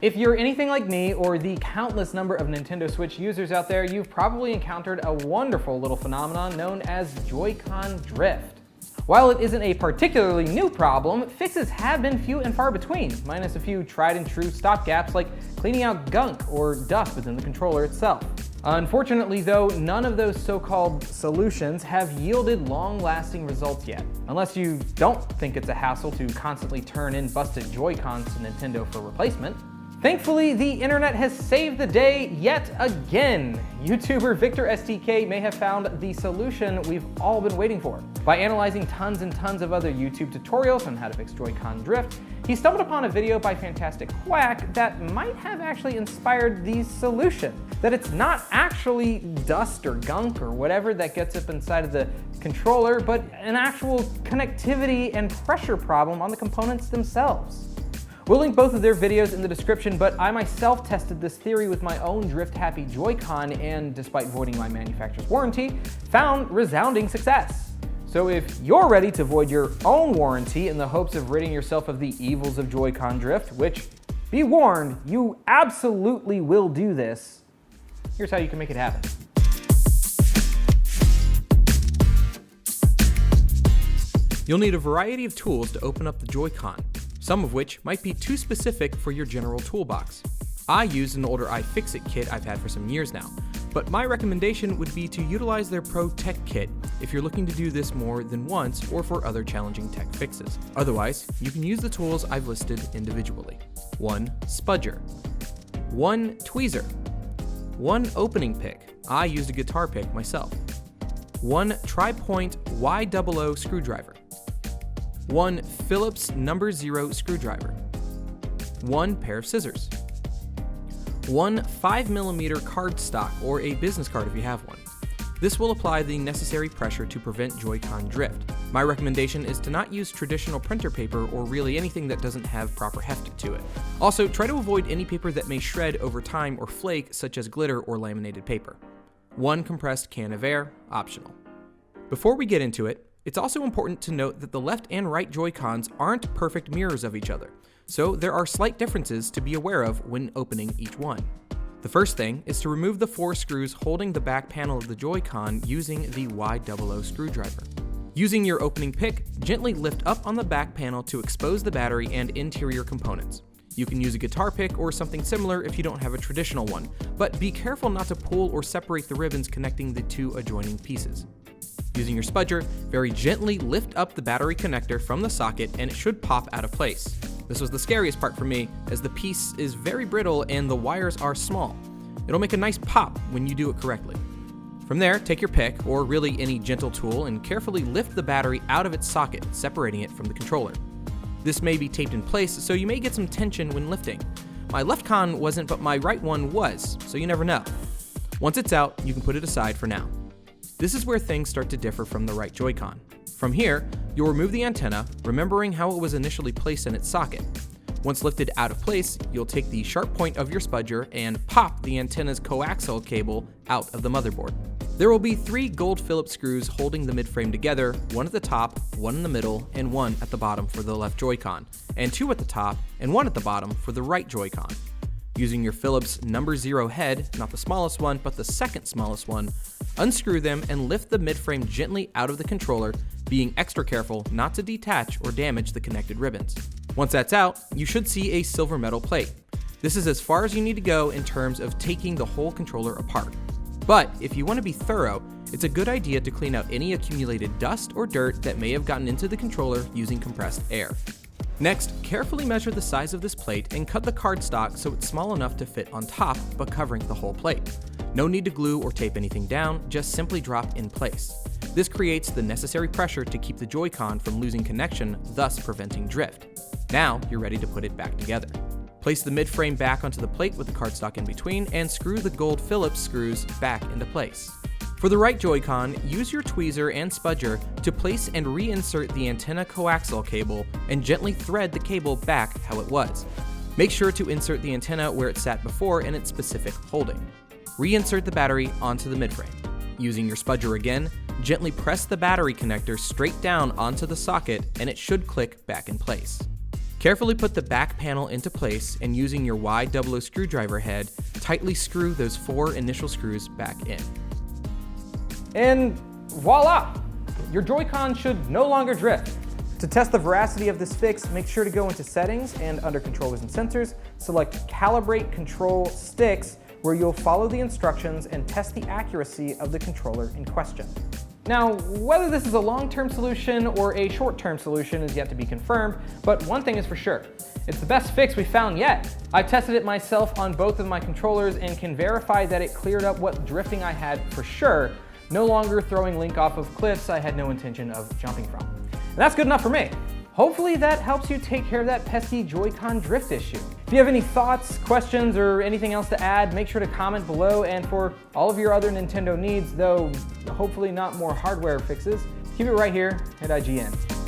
If you're anything like me or the countless number of Nintendo Switch users out there, you've probably encountered a wonderful little phenomenon known as JoyCon drift. While it isn't a particularly new problem, fixes have been few and far between, minus a few tried and true stopgaps like cleaning out gunk or dust within the controller itself. Unfortunately though, none of those so-called solutions have yielded long-lasting results yet. Unless you don't think it's a hassle to constantly turn in busted Joy-Cons to Nintendo for replacement. Thankfully, the internet has saved the day yet again. YouTuber Victor STK may have found the solution we've all been waiting for. By analyzing tons and tons of other YouTube tutorials on how to fix Joy-Con drift, he stumbled upon a video by Fantastic Quack that might have actually inspired the solution. That it's not actually dust or gunk or whatever that gets up inside of the controller, but an actual connectivity and pressure problem on the components themselves. We'll link both of their videos in the description, but I myself tested this theory with my own drift-happy Joy-Con and, despite voiding my manufacturer's warranty, found resounding success. So if you're ready to void your own warranty in the hopes of ridding yourself of the evils of Joy-Con drift, which, be warned, you absolutely will do this, here's how you can make it happen. You'll need a variety of tools to open up the Joy-Con, some of which might be too specific for your general toolbox. I used an older iFixit kit I've had for some years now, but my recommendation would be to utilize their Pro Tech Kit if you're looking to do this more than once or for other challenging tech fixes. Otherwise, you can use the tools I've listed individually. 1 spudger, 1 tweezer, 1 opening pick, I used a guitar pick myself, 1 tri-point Y00 screwdriver, 1 Phillips No. 0 screwdriver, 1 pair of scissors, 1 5mm cardstock or a business card if you have one. This will apply the necessary pressure to prevent Joy-Con drift. My recommendation is to not use traditional printer paper or really anything that doesn't have proper heft to it. Also, try to avoid any paper that may shred over time or flake, such as glitter or laminated paper. 1 compressed can of air, optional. Before we get into it, it's also important to note that the left and right Joy-Cons aren't perfect mirrors of each other, so there are slight differences to be aware of when opening each one. The first thing is to remove the 4 screws holding the back panel of the Joy-Con using the Y00 screwdriver. Using your opening pick, gently lift up on the back panel to expose the battery and interior components. You can use a guitar pick or something similar if you don't have a traditional one, but be careful not to pull or separate the ribbons connecting the 2 adjoining pieces. Using your spudger, very gently lift up the battery connector from the socket and it should pop out of place. This was the scariest part for me, as the piece is very brittle and the wires are small. It'll make a nice pop when you do it correctly. From there, take your pick, or really any gentle tool, and carefully lift the battery out of its socket, separating it from the controller. This may be taped in place, so you may get some tension when lifting. My left con wasn't, but my right one was, so you never know. Once it's out, you can put it aside for now. This is where things start to differ from the right Joy-Con. From here, you'll remove the antenna, remembering how it was initially placed in its socket. Once lifted out of place, you'll take the sharp point of your spudger and pop the antenna's coaxial cable out of the motherboard. There will be 3 gold Phillips screws holding the midframe together, 1 at the top, 1 in the middle, and 1 at the bottom for the left Joy-Con, and 2 at the top and 1 at the bottom for the right Joy-Con. Using your Phillips No. 0 head, not the smallest one, but the second smallest one, unscrew them and lift the midframe gently out of the controller, being extra careful not to detach or damage the connected ribbons. Once that's out, you should see a silver metal plate. This is as far as you need to go in terms of taking the whole controller apart. But if you want to be thorough, it's a good idea to clean out any accumulated dust or dirt that may have gotten into the controller using compressed air. Next, carefully measure the size of this plate and cut the cardstock so it's small enough to fit on top, but covering the whole plate. No need to glue or tape anything down, just simply drop in place. This creates the necessary pressure to keep the Joy-Con from losing connection, thus preventing drift. Now you're ready to put it back together. Place the midframe back onto the plate with the cardstock in between and screw the gold Phillips screws back into place. For the right Joy-Con, use your tweezer and spudger to place and reinsert the antenna coaxial cable and gently thread the cable back how it was. Make sure to insert the antenna where it sat before in its specific holding. Reinsert the battery onto the midframe. Using your spudger again, gently press the battery connector straight down onto the socket and it should click back in place. Carefully put the back panel into place and using your wide 00 screwdriver head, tightly screw those 4 initial screws back in. And voila! Your Joy-Con should no longer drift. To test the veracity of this fix, make sure to go into Settings and under Controllers and Sensors, select Calibrate Control Sticks, where you'll follow the instructions and test the accuracy of the controller in question. Now, whether this is a long-term solution or a short-term solution is yet to be confirmed, but one thing is for sure. It's the best fix we found yet. I've tested it myself on both of my controllers and can verify that it cleared up what drifting I had for sure, no longer throwing Link off of cliffs I had no intention of jumping from. And that's good enough for me. Hopefully that helps you take care of that pesky Joy-Con drift issue. If you have any thoughts, questions, or anything else to add, make sure to comment below, and for all of your other Nintendo needs, though hopefully not more hardware fixes, keep it right here at IGN.